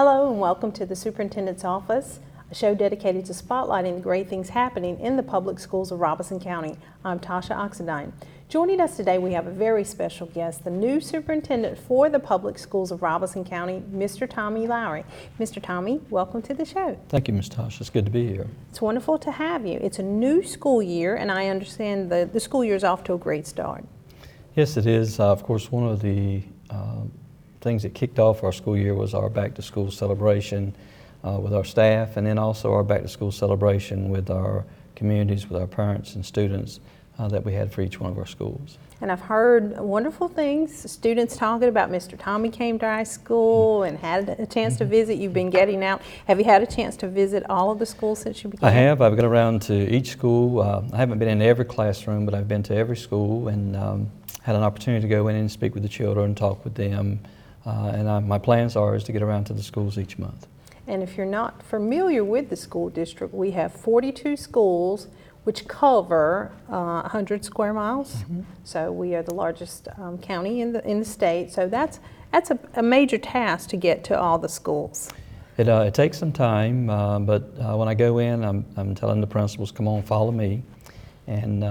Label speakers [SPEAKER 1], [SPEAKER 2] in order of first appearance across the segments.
[SPEAKER 1] Hello and welcome to the Superintendent's Office, a show dedicated to spotlighting the great things happening in the public schools of Robeson County. I'm Tasha Oxendine. Joining us today we have a very special guest, the new superintendent for the public schools of Robeson County, Mr. Tommy Lowry. Mr. Tommy, welcome to the show.
[SPEAKER 2] Thank you, Ms. Tasha. It's good to be here.
[SPEAKER 1] It's wonderful to have you. It's a new school year and I understand the school year is off to a great start.
[SPEAKER 2] Yes, it is. Of course, one of the things that kicked off our school year was our back-to-school celebration with our staff, and then also our back-to-school celebration with our communities, with our parents and students that we had for each one of our schools.
[SPEAKER 1] And I've heard wonderful things, students talking about Mr. Tommy came to our school and had a chance to visit. You've been getting out. Have you had a chance to visit all of the schools since you began?
[SPEAKER 2] I have. I've got around to each school. I haven't been in every classroom, but I've been to every school and had an opportunity to go in and speak with the children and talk with them. My plans is to get around to the schools each month.
[SPEAKER 1] And if you're not familiar with the school district, we have 42 schools which cover 100 square miles. Mm-hmm. So we are the largest county in the state. So that's a major task to get to all the schools.
[SPEAKER 2] It takes some time, but when I go in, I'm telling the principals, come on, follow me. And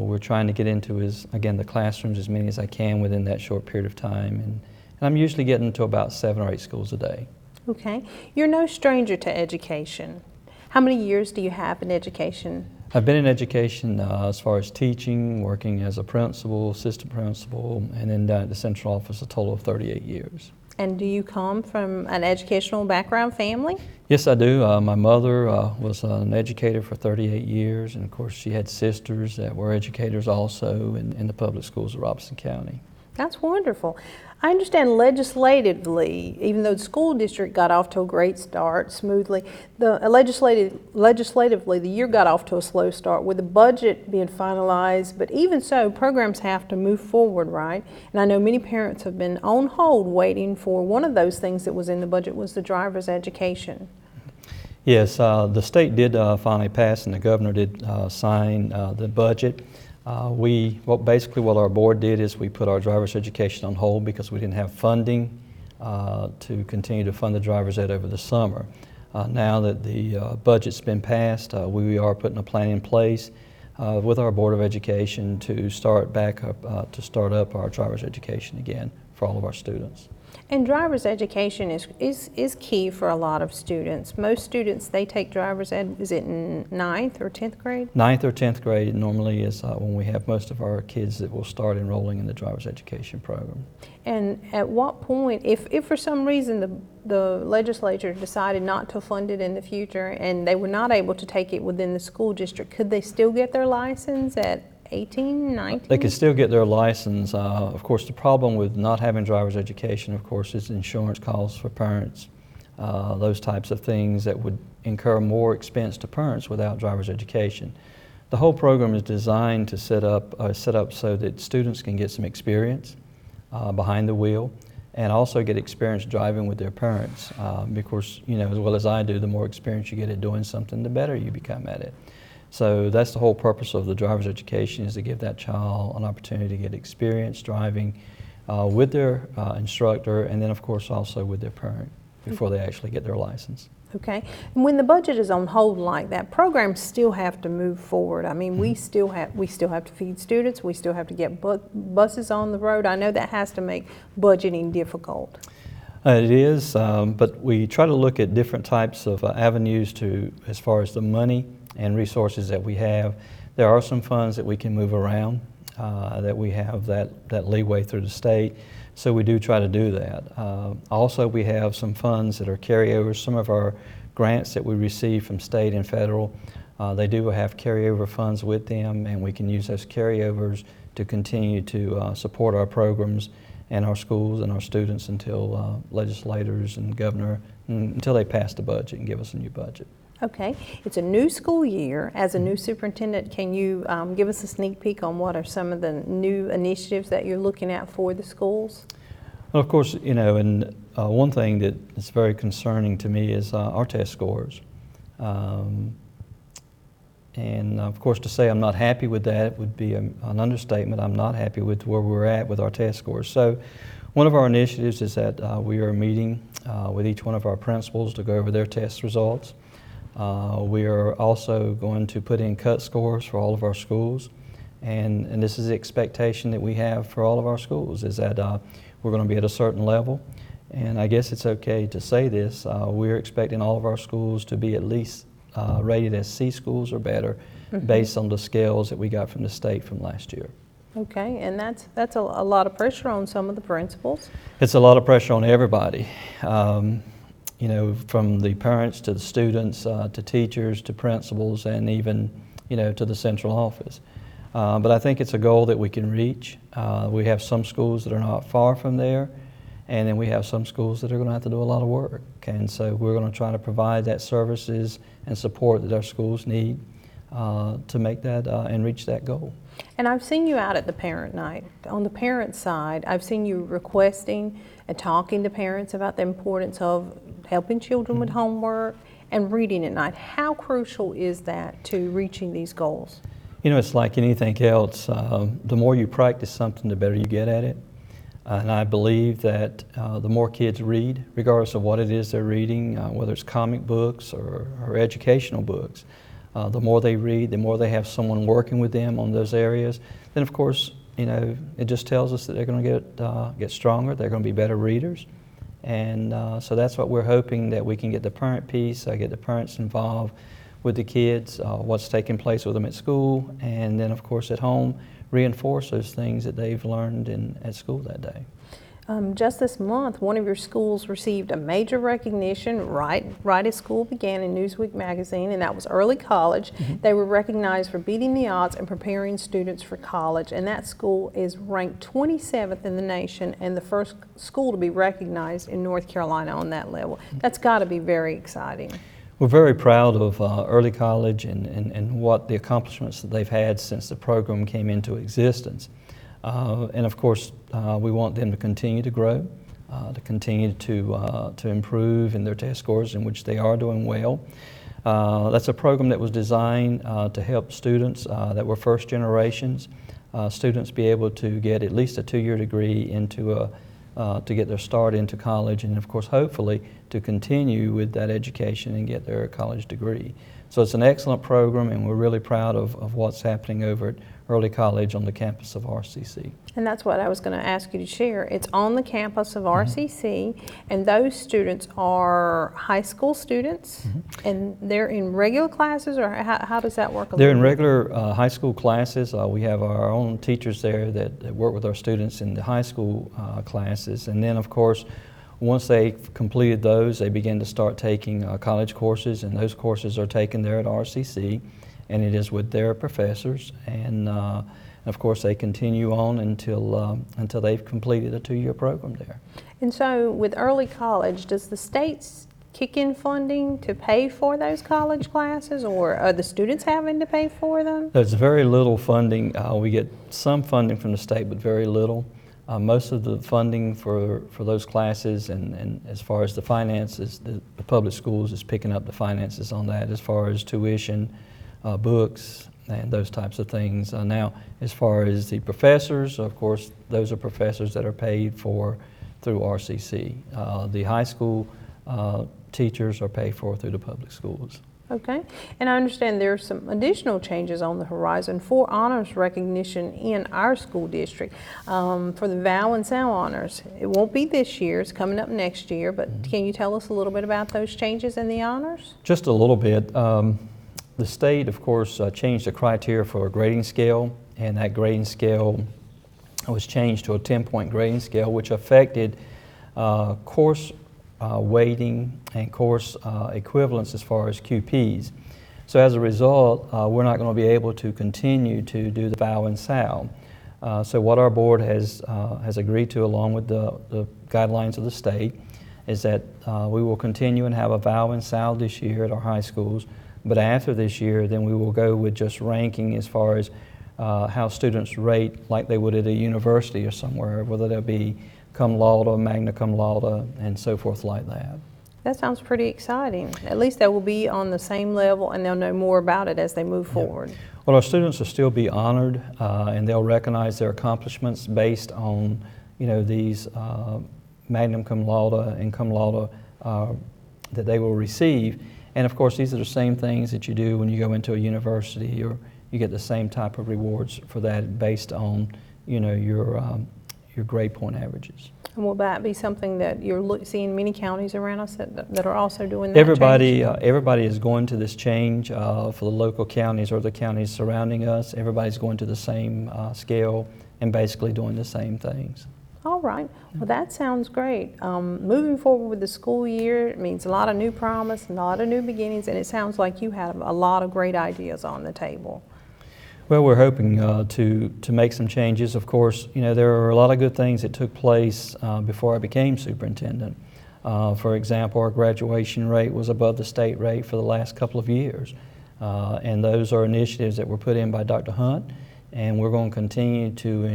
[SPEAKER 2] we're trying to get into, the classrooms as many as I can within that short period of time. And I'm usually getting to about 7 or 8 schools a day. Okay.
[SPEAKER 1] You're no stranger to education. How many years do you have in education?
[SPEAKER 2] I've been in education as far as teaching, working as a principal, assistant principal, and then down at the central office a total of 38 years.
[SPEAKER 1] And do you come from an educational background family?
[SPEAKER 2] Yes, I do. My mother was an educator for 38 years, and of course she had sisters that were educators also in the public schools of Robeson County.
[SPEAKER 1] That's wonderful. I understand legislatively, even though the school district got off to a great start smoothly, legislatively the year got off to a slow start with the budget being finalized, but even so, programs have to move forward, right? And I know many parents have been on hold waiting for one of those things that was in the budget was the driver's education.
[SPEAKER 2] Yes, the state did finally pass and the governor did sign the budget. Basically what our board did is we put our driver's education on hold because we didn't have funding to continue to fund the driver's ed over the summer. Now that the budget's been passed, we are putting a plan in place with our Board of Education to start up our driver's education again for all of our students.
[SPEAKER 1] And driver's education is key for a lot of students. Most students, they take driver's ed, is it in 9th or 10th grade? 9th
[SPEAKER 2] or 10th grade normally is when we have most of our kids that will start enrolling in the driver's education program.
[SPEAKER 1] And at what point, if for some reason the legislature decided not to fund it in the future and they were not able to take it within the school district, could they still get their license at 18, 19?
[SPEAKER 2] They could still get their license. Of course, the problem with not having driver's education, of course, is insurance costs for parents, those types of things that would incur more expense to parents without driver's education. The whole program is designed to set up so that students can get some experience behind the wheel and also get experience driving with their parents. Because, as well as I do, the more experience you get at doing something, the better you become at it. So that's the whole purpose of the driver's education, is to give that child an opportunity to get experience driving with their instructor and then of course also with their parent before they actually get their license.
[SPEAKER 1] Okay. And when the budget is on hold like that, programs still have to move forward. I mean, we still have to feed students, we still have to get buses on the road. I know that has to make budgeting difficult.
[SPEAKER 2] It is, but we try to look at different types of avenues as far as the money and resources that we have. There are some funds that we can move around, that we have that leeway through the state, so we do try to do that. Also, we have some funds that are carryovers. Some of our grants that we receive from state and federal, they do have carryover funds with them, and we can use those carryovers to continue to support our programs and our schools and our students until legislators and governor, until they pass the budget and give us a new budget.
[SPEAKER 1] Okay, it's a new school year. As a new superintendent, can you give us a sneak peek on what are some of the new initiatives that you're looking at for the schools?
[SPEAKER 2] Well, of course, and one thing that is very concerning to me is our test scores. And of course, to say I'm not happy with that would be an understatement. I'm not happy with where we're at with our test scores. So One of our initiatives is that we are meeting with each one of our principals to go over their test results. We are also going to put in cut scores for all of our schools, and this is the expectation that we have for all of our schools, is that we're going to be at a certain level. And I guess it's okay to say this, we're expecting all of our schools to be at least rated as C schools or better, based on the scales that we got from the state from last year.
[SPEAKER 1] Okay, and that's a lot of pressure on some of the principals.
[SPEAKER 2] It's a lot of pressure on everybody, you know, from the parents to the students, to teachers, to principals, and even, you know, to the central office. But I think it's a goal that we can reach. We have some schools that are not far from there, and then we have some schools that are going to have to do a lot of work. And so we're going to try to provide that services and support that our schools need to make that and reach that goal.
[SPEAKER 1] And I've seen you out at the parent night. On the parent side, I've seen you requesting and talking to parents about the importance of helping children with homework and reading at night. How crucial is that to reaching these goals?
[SPEAKER 2] You know, it's like anything else. The more you practice something, the better you get at it. And I believe that the more kids read, regardless of what it is they're reading, whether it's comic books or educational books, the more they read, the more they have someone working with them on those areas, then of course, you know, it just tells us that they're going to get stronger, they're going to be better readers. And so that's what we're hoping, that we can get the parent piece, get the parents involved with the kids, what's taking place with them at school, and then of course at home, reinforce those things that they've learned at school that day.
[SPEAKER 1] Just this month, one of your schools received a major recognition right as school began in Newsweek magazine, and that was Early College. They were recognized for beating the odds and preparing students for college, and that school is ranked 27th in the nation and the first school to be recognized in North Carolina on that level. That's got to be very exciting.
[SPEAKER 2] We're very proud of Early College and what the accomplishments that they've had since the program came into existence. And of course, we want them to continue to grow, to continue to improve in their test scores, in which they are doing well. That's a program that was designed to help students that were first generations, students be able to get at least a 2-year degree into to get their start into college, and of course hopefully to continue with that education and get their college degree. So it's an excellent program, and we're really proud of what's happening over at Early College on the campus of RCC.
[SPEAKER 1] And that's what I was going to ask you to share. It's on the campus of RCC, and those students are high school students, and they're in regular classes, or how does that work?
[SPEAKER 2] They're in regular high school classes. We have our own teachers there that work with our students in the high school classes, and then of course once they've completed those, they begin to start taking college courses, and those courses are taken there at RCC, and it is with their professors, and of course they continue on until they've completed a 2-year program there. And
[SPEAKER 1] so with Early College, does the state kick in funding to pay for those college classes, or are the students having to pay for them?
[SPEAKER 2] There's very little funding. We get some funding from the state, but very little. Most of the funding for those classes, and as far as the finances, the public schools is picking up the finances on that, as far as tuition, books, and those types of things. Now, as far as the professors, of course, those are professors that are paid for through RCC. The high school teachers are paid for through the public schools.
[SPEAKER 1] Okay, and I understand there's some additional changes on the horizon for honors recognition in our school district. For the Vow and Sow honors, it won't be this year, it's coming up next year, but can you tell us a little bit about those changes in the honors?
[SPEAKER 2] Just a little bit. The state, of course, changed the criteria for a grading scale, and that grading scale was changed to a 10-point grading scale, which affected course weighting and course equivalence as far as QPs. So as a result, we're not going to be able to continue to do the Vow and Sow. So what our board has agreed to, along with the guidelines of the state, is that we will continue and have a Vow and Sow this year at our high schools, but after this year, then we will go with just ranking as far as how students rate like they would at a university or somewhere, whether they'll be cum laude, magna cum laude, and so forth like that.
[SPEAKER 1] That sounds pretty exciting. At least they will be on the same level, and they'll know more about it as they move forward.
[SPEAKER 2] Well, our students will still be honored, and they'll recognize their accomplishments based on, these magna cum laude and cum laude that they will receive. And of course, these are the same things that you do when you go into a university, or you get the same type of rewards for that based on, your grade point averages.
[SPEAKER 1] And will that be something that you're seeing many counties around us that are also doing that change?
[SPEAKER 2] Everybody is going to this change for the local counties or the counties surrounding us. Everybody's going to the same scale and basically doing the same things.
[SPEAKER 1] All right. Well, that sounds great. Moving forward with the school year, it means a lot of new promise, a lot of new beginnings, and it sounds like you have a lot of great ideas on the table.
[SPEAKER 2] Well, we're hoping to make some changes. Of course, there are a lot of good things that took place before I became superintendent. For example, our graduation rate was above the state rate for the last couple of years. And those are initiatives that were put in by Dr. Hunt, and we're going to continue to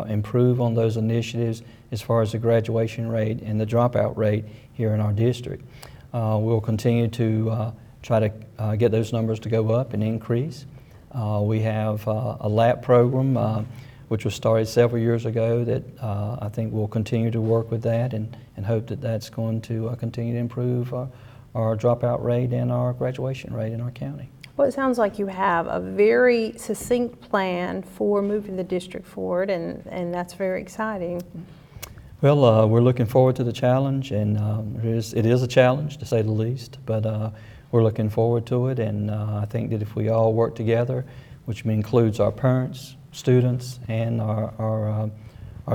[SPEAKER 2] improve on those initiatives as far as the graduation rate and the dropout rate here in our district. We'll continue to try to get those numbers to go up and increase. We have a LAP program which was started several years ago that I think we'll continue to work with that and hope that that's going to continue to improve our dropout rate and our graduation rate in our county.
[SPEAKER 1] Well, it sounds like you have a very succinct plan for moving the district forward, and that's very exciting.
[SPEAKER 2] Well, we're looking forward to the challenge, and it is a challenge to say the least, but we're looking forward to it, and I think that if we all work together, which includes our parents, students, and our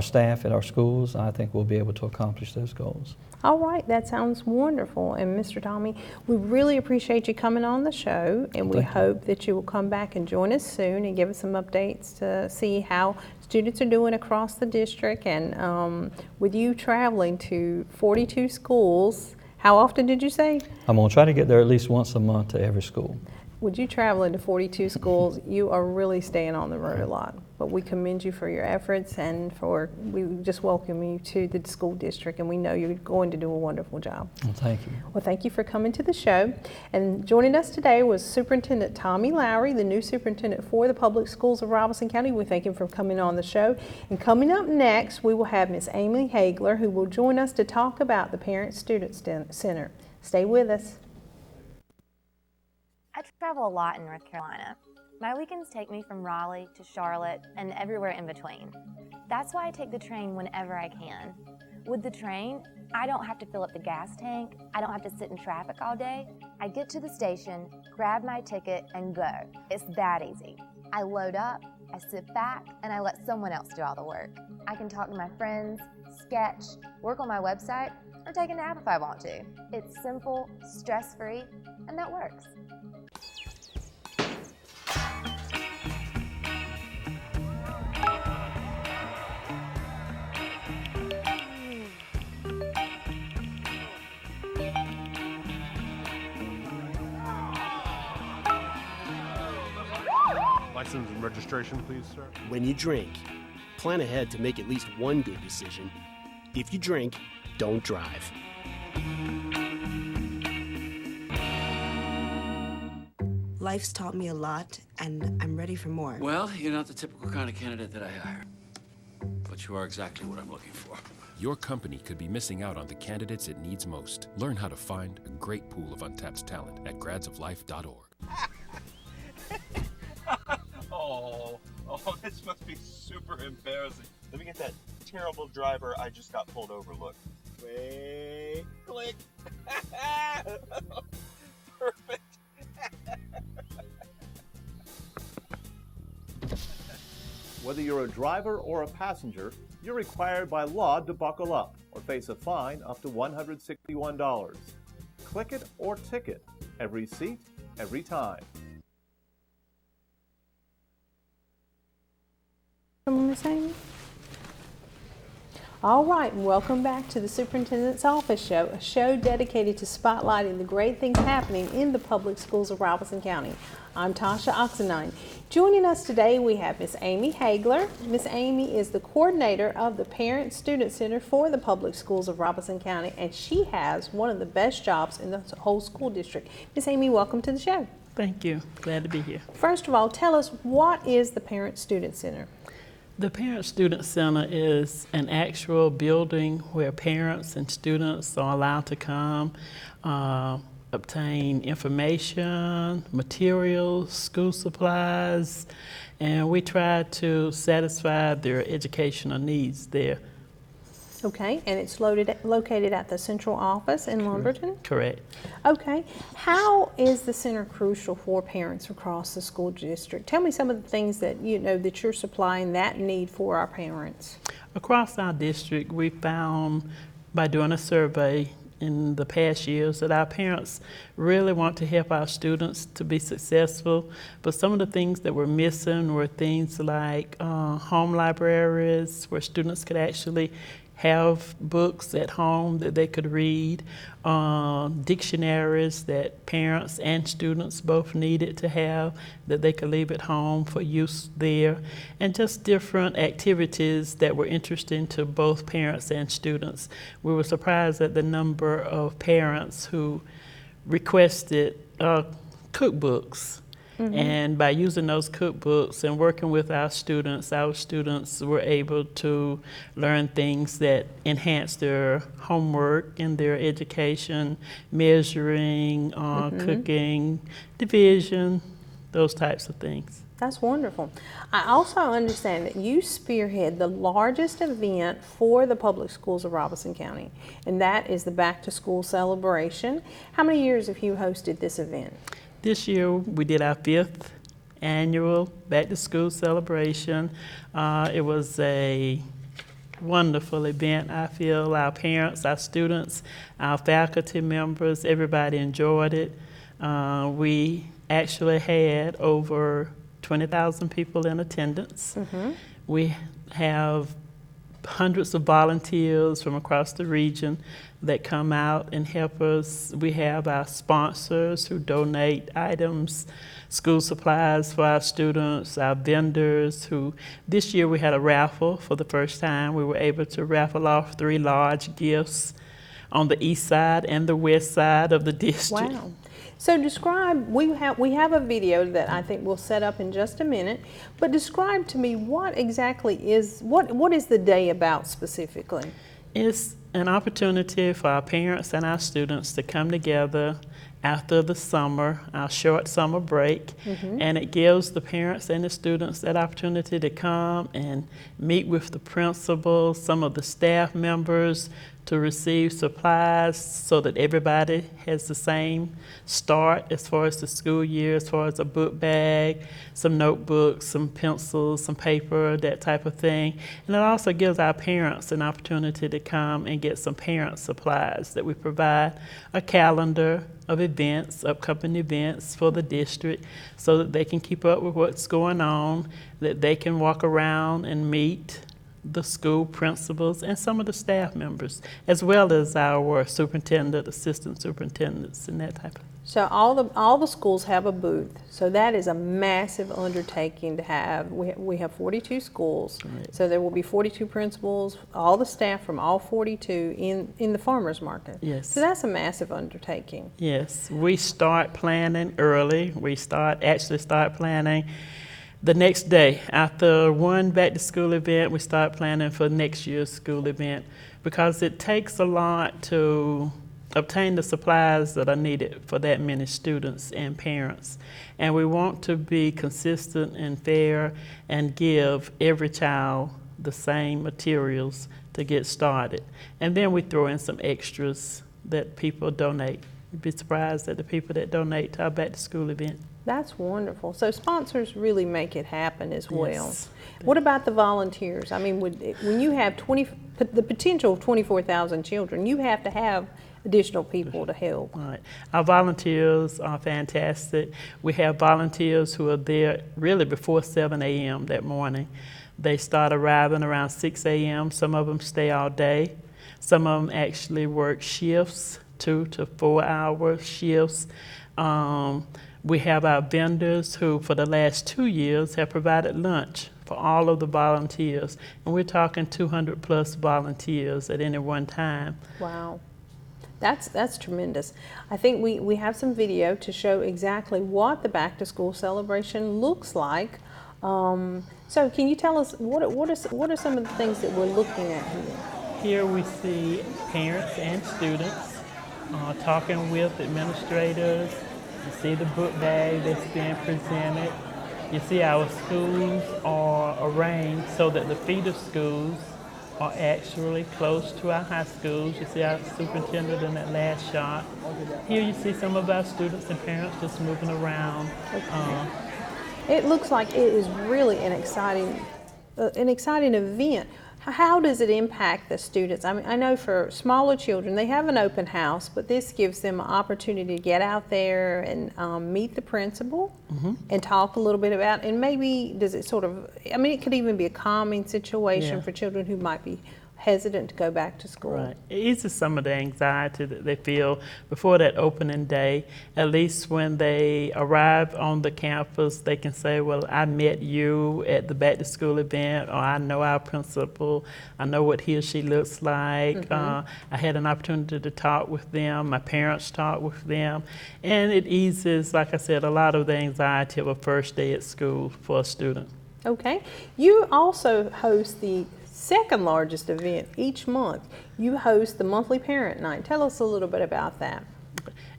[SPEAKER 2] staff at our schools, I think we'll be able to accomplish those goals.
[SPEAKER 1] All right, that sounds wonderful. And Mr. Tommy, we really appreciate you coming on the show, and we hope that you will come back and join us soon and give us some updates to see how students are doing across the district. And with you traveling to 42 schools, how often did you say?
[SPEAKER 2] I'm going to try to get there at least once a month to every school.
[SPEAKER 1] Would you travel into 42 schools? You are really staying on the road a lot. But we commend you for your efforts, and we just welcome you to the school district, and we know you're going to do a wonderful job.
[SPEAKER 2] Well, thank you.
[SPEAKER 1] Well, thank you for coming to the show. And joining us today was Superintendent Tommy Lowry, the new superintendent for the public schools of Robeson County. We thank him for coming on the show. And coming up next, we will have Miss Amy Haigler, who will join us to talk about the Parent-Student Center. Stay with us.
[SPEAKER 3] I travel a lot in North Carolina. My weekends take me from Raleigh to Charlotte and everywhere in between. That's why I take the train whenever I can. With the train, I don't have to fill up the gas tank. I don't have to sit in traffic all day. I get to the station, grab my ticket, and go. It's that easy. I load up, I sit back, and I let someone else do all the work. I can talk to my friends, sketch, work on my website, or take a nap if I want to. It's simple, stress-free, and that works.
[SPEAKER 4] License and registration, please, sir.
[SPEAKER 5] When you drink, plan ahead to make at least one good decision. If you drink, don't drive.
[SPEAKER 6] Life's taught me a lot, and I'm ready for more.
[SPEAKER 7] Well, you're not the typical kind of candidate that I hire. But you are exactly what I'm looking for.
[SPEAKER 8] Your company could be missing out on the candidates it needs most. Learn how to find a great pool of untapped talent at gradsoflife.org.
[SPEAKER 9] Oh, this must be super embarrassing. Let me get that terrible driver I just got pulled over look. Wait, click. Perfect.
[SPEAKER 10] Whether you're a driver or a passenger, you're required by law to buckle up or face a fine up to $161. Click it or ticket. Every seat, every time.
[SPEAKER 1] Miss Amy? All right, welcome back to the Superintendent's Office Show, a show dedicated to spotlighting the great things happening in the public schools of Robeson County. I'm Tasha Oxendine. Joining us today, we have Miss Amy Haigler. Miss Amy is the coordinator of the Parent-Student Center for the public schools of Robeson County, and she has one of the best jobs in the whole school district. Miss Amy, welcome to the show.
[SPEAKER 11] Thank you. Glad to be here.
[SPEAKER 1] First of all, tell us, what is the Parent-Student Center?
[SPEAKER 11] The Parent-Student Center is an actual building where parents and students are allowed to come, obtain information, materials, school supplies, and we try to satisfy their educational needs there.
[SPEAKER 1] Okay, and it's located at the central office in Lumberton?
[SPEAKER 11] Correct.
[SPEAKER 1] Okay, how is the center crucial for parents across the school district? Tell me some of the things that that you're supplying that need for our parents.
[SPEAKER 11] Across our district, we found by doing a survey in the past years that our parents really want to help our students to be successful, but some of the things that were missing were things like home libraries where students could actually have books at home that they could read, dictionaries that parents and students both needed to have that they could leave at home for use there, and just different activities that were interesting to both parents and students. We were surprised at the number of parents who requested cookbooks. Mm-hmm. And by using those cookbooks and working with our students were able to learn things that enhance their homework and their education, measuring, cooking, division, those types of things.
[SPEAKER 1] That's wonderful. I also understand that you spearhead the largest event for the public schools of Robeson County, and that is the Back to School celebration. How many years have you hosted this event?
[SPEAKER 11] This year we did our 5th annual Back to School celebration. It was a wonderful event. I feel our parents, our students, our faculty members, everybody enjoyed it. We actually had over 20,000 people in attendance. Mm-hmm. We have hundreds of volunteers from across the region that come out and help us. We have our sponsors who donate items, school supplies for our students, our vendors who, this year we had a raffle for the first time. We were able to raffle off 3 large gifts on the east side and the west side of the district.
[SPEAKER 1] Wow. So describe, we have a video that I think we'll set up in just a minute, but describe to me what exactly is, what is the day about specifically?
[SPEAKER 11] It's an opportunity for our parents and our students to come together after the summer, our short summer break, and it gives the parents and the students that opportunity to come and meet with the principal, some of the staff members, to receive supplies so that everybody has the same start as far as the school year, as far as a book bag, some notebooks, some pencils, some paper, that type of thing. And it also gives our parents an opportunity to come and get some parent supplies that we provide, a calendar of events, upcoming events for the district so that they can keep up with what's going on, that they can walk around and meet the school principals and some of the staff members, as well as our superintendent, assistant superintendents, and that type of thing.
[SPEAKER 1] So all the schools have a booth. So that is a massive undertaking to have. We have 42 schools, right. So there will be 42 principals, all the staff from all 42 in the farmers market.
[SPEAKER 11] Yes.
[SPEAKER 1] So that's a massive undertaking.
[SPEAKER 11] Yes, we start planning early. We actually start planning the next day. After one back to school event, we start planning for next year's school event because it takes a lot to obtain the supplies that are needed for that many students and parents. And we want to be consistent and fair and give every child the same materials to get started. And then we throw in some extras that people donate. You'd be surprised at the people that donate to our back to school event.
[SPEAKER 1] That's wonderful. So sponsors really make it happen as well.
[SPEAKER 11] Yes.
[SPEAKER 1] What about the volunteers? I mean, when you have the potential of 24,000 children, you have to have additional people to help.
[SPEAKER 11] Right. Our volunteers are fantastic. We have volunteers who are there really before 7 a.m. that morning. They start arriving around 6 a.m. Some of them stay all day. Some of them actually work shifts, 2 to 4 hour shifts. We have our vendors who for the last 2 years have provided lunch for all of the volunteers. And we're talking 200 plus volunteers at any one time.
[SPEAKER 1] Wow. That's tremendous. I think we have some video to show exactly what the back to school celebration looks like. So can you tell us what are some of the things that we're looking at here?
[SPEAKER 11] Here we see parents and students talking with administrators. You see the book bag that's being presented. You see our schools are arranged so that the feeder schools are actually close to our high schools. You see our superintendent in that last shot. Here you see some of our students and parents just moving around.
[SPEAKER 1] It looks like it is really an exciting event. How does it impact the students? I mean, I know for smaller children, they have an open house, but this gives them an opportunity to get out there and meet the principal and talk a little bit about, and maybe does it sort of, I mean, it could even be a calming situation for children who might be hesitant to go back to school.
[SPEAKER 11] Right. It eases some of the anxiety that they feel before that opening day. At least when they arrive on the campus, they can say, well, I met you at the back to school event, or I know our principal, I know what he or she looks like. I had an opportunity to talk with them, my parents talked with them, and it eases, like I said, a lot of the anxiety of a first day at school for a student.
[SPEAKER 1] Okay. You also host the second largest event each month. You host the monthly parent night. Tell us a little bit about that.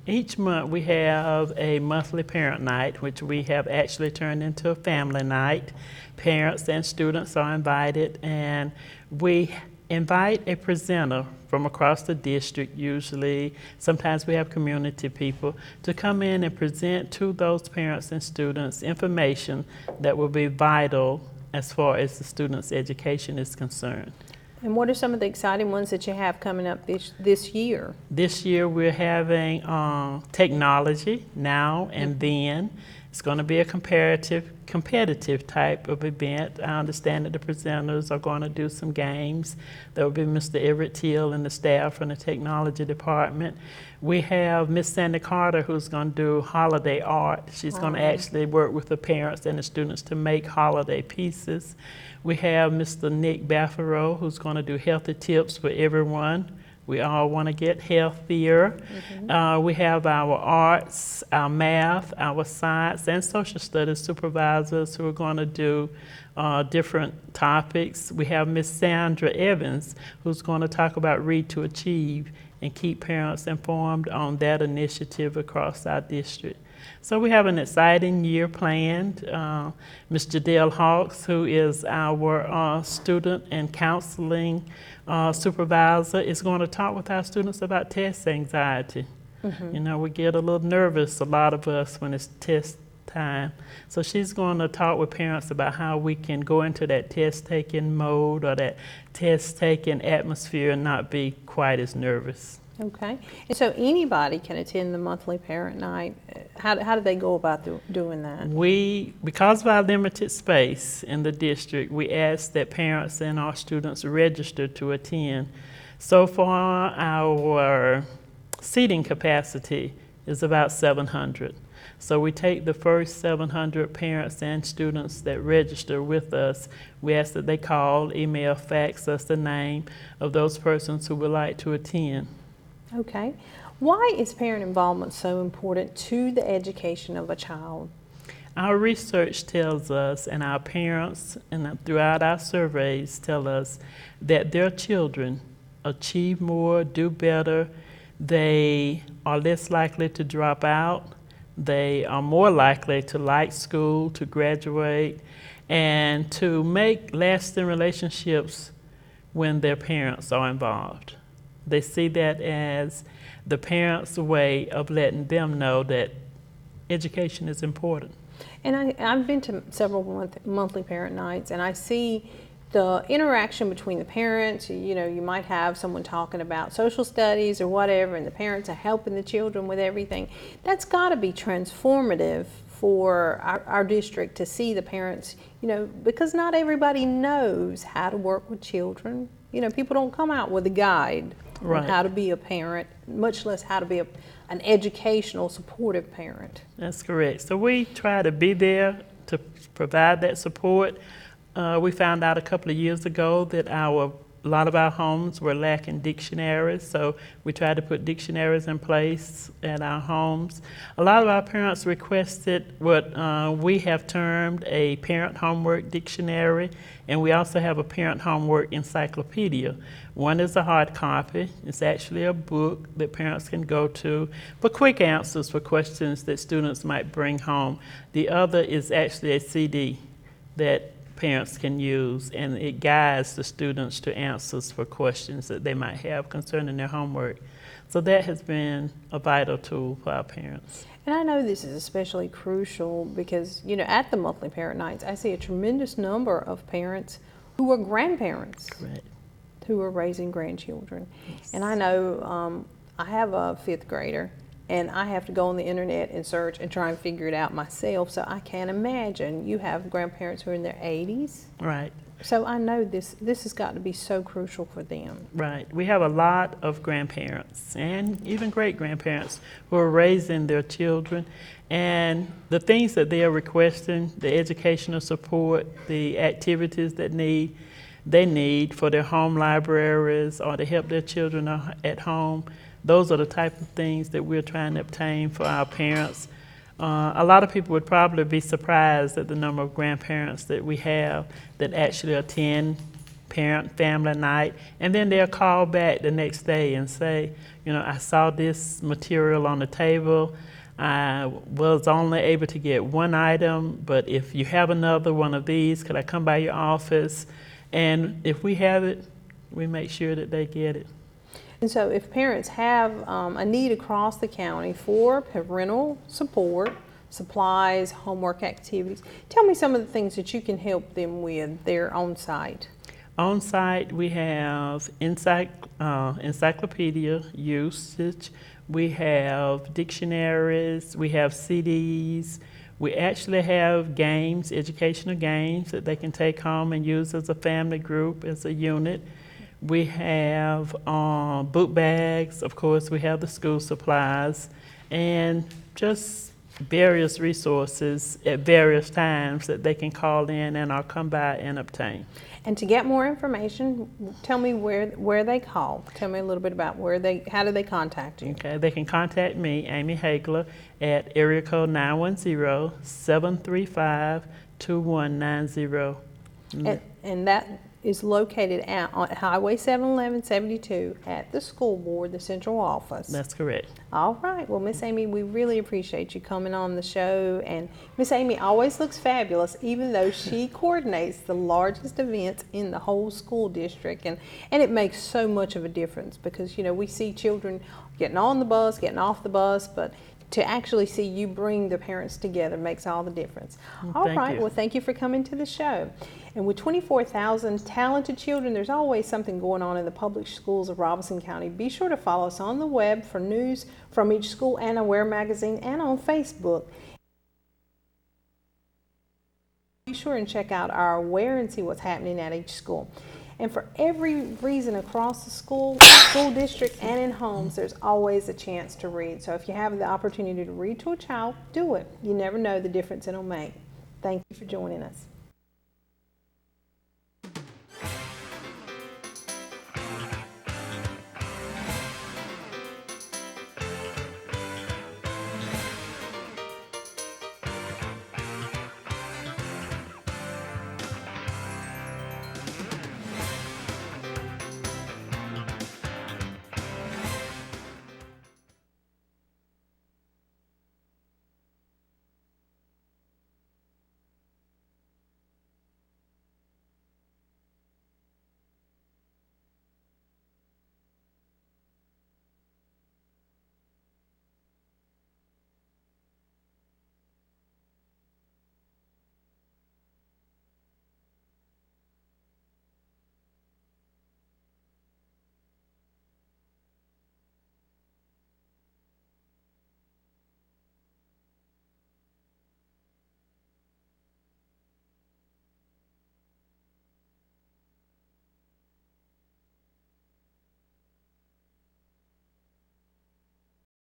[SPEAKER 11] Each month we have a monthly parent night, which we have actually turned into a family night. Parents and students are invited, and we invite a presenter from across the district, usually. Sometimes we have community people, to come in and present to those parents and students information that will be vital as far as the student's education is concerned.
[SPEAKER 1] And what are some of the exciting ones that you have coming up this year?
[SPEAKER 11] This year we're having technology now and then. It's going to be a competitive type of event. I understand that the presenters are going to do some games. There will be Mr. Everett Teal and the staff from the technology department. We have Miss Sandy Carter, who's going to do holiday art. She's going to actually work with the parents and the students to make holiday pieces. We have Mr. Nick Baffaro, who's going to do healthy tips for everyone. We all want to get healthier. We have our arts, our math, our science, and social studies supervisors who are going to do different topics. We have Miss Sandra Evans, who's going to talk about Read to Achieve and keep parents informed on that initiative across our district. So we have an exciting year planned. Ms. Jadelle Hawks, who is our student and counseling supervisor, is going to talk with our students about test anxiety. You know, we get a little nervous, a lot of us, when it's test time. So she's going to talk with parents about how we can go into that test-taking mode or that test-taking atmosphere and not be quite as nervous.
[SPEAKER 1] Okay. And so anybody can attend the monthly parent night. How do they go about doing that?
[SPEAKER 11] Because of our limited space in the district, we ask that parents and our students register to attend. So far, our seating capacity is about 700. So we take the first 700 parents and students that register with us. We ask that they call, email, fax us the name of those persons who would like to attend.
[SPEAKER 1] Okay. Why is parent involvement so important to the education of a child?
[SPEAKER 11] Our research tells us, and our parents and throughout our surveys tell us, that their children achieve more, do better, they are less likely to drop out, they are more likely to like school, to graduate, and to make lasting relationships when their parents are involved. They see that as the parents' way of letting them know that education is important.
[SPEAKER 1] And I've been to several monthly parent nights, and I see the interaction between the parents. You know, you might have someone talking about social studies or whatever, and the parents are helping the children with everything. That's got to be transformative for our district to see the parents, you know, because not everybody knows how to work with children. You know, people don't come out with a guide on how to be a parent, much less how to be an educational, supportive parent.
[SPEAKER 11] That's correct. So we try to be there to provide that support. We found out a couple of years ago that our a lot of our homes were lacking dictionaries, so we tried to put dictionaries in place at our homes. A lot of our parents requested what we have termed a parent homework dictionary, and we also have a parent homework encyclopedia. One is a hard copy. It's actually a book that parents can go to for quick answers for questions that students might bring home. The other is actually a CD that parents can use, and it guides the students to answers for questions that they might have concerning their homework. So that has been a vital tool for our parents.
[SPEAKER 1] And I know this is especially crucial because, you know, at the monthly parent nights, I see a tremendous number of parents who are grandparents.
[SPEAKER 11] Correct.
[SPEAKER 1] Who are raising grandchildren.
[SPEAKER 11] Yes.
[SPEAKER 1] And I know I have a 5th grader, and I have to go on the internet and search and try and figure it out myself. So I can't imagine you have grandparents who are in their 80s.
[SPEAKER 11] Right.
[SPEAKER 1] So I know this has got to be so crucial for them.
[SPEAKER 11] Right. We have a lot of grandparents and even great-grandparents who are raising their children, and the things that they are requesting, the educational support, the activities that they need for their home libraries or to help their children at home, those are the type of things that we're trying to obtain for our parents. A lot of people would probably be surprised at the number of grandparents that we have that actually attend parent family night, and then they'll call back the next day and say, you know, I saw this material on the table. I was only able to get one item, but if you have another one of these, could I come by your office? And if we have it, we make sure that they get it.
[SPEAKER 1] And so if parents have a need across the county for parental support, supplies, homework activities, tell me some of the things that you can help them with there on site.
[SPEAKER 11] On site, we have encyclopedia usage, we have dictionaries, we have CDs, we actually have games, educational games that they can take home and use as a family group, as a unit. We have book bags, of course, we have the school supplies, and just various resources at various times that they can call in and or come by and obtain.
[SPEAKER 1] And to get more information, tell me where they call. Tell me a little bit about how do they contact you?
[SPEAKER 11] Okay, they can contact me, Amy Haigler, at area code 910-735-2190.
[SPEAKER 1] And that is located on Highway 711-72 at the school board, the central office.
[SPEAKER 11] That's correct.
[SPEAKER 1] All right. Well, Miss Amy, we really appreciate you coming on the show. And Miss Amy always looks fabulous, even though she coordinates the largest events in the whole school district. And it makes so much of a difference because, you know, we see children getting on the bus, getting off the bus, but to actually see you bring the parents together makes all the difference. All right. Well, thank you for coming to the show. And with 24,000 talented children, there's always something going on in the public schools of Robeson County. Be sure to follow us on the web for news from each school and Aware magazine and on Facebook. Be sure and check out our Aware and see what's happening at each school. And for every reason across the school district and in homes, there's always a chance to read. So if you have the opportunity to read to a child, do it. You never know the difference it'll make. Thank you for joining us.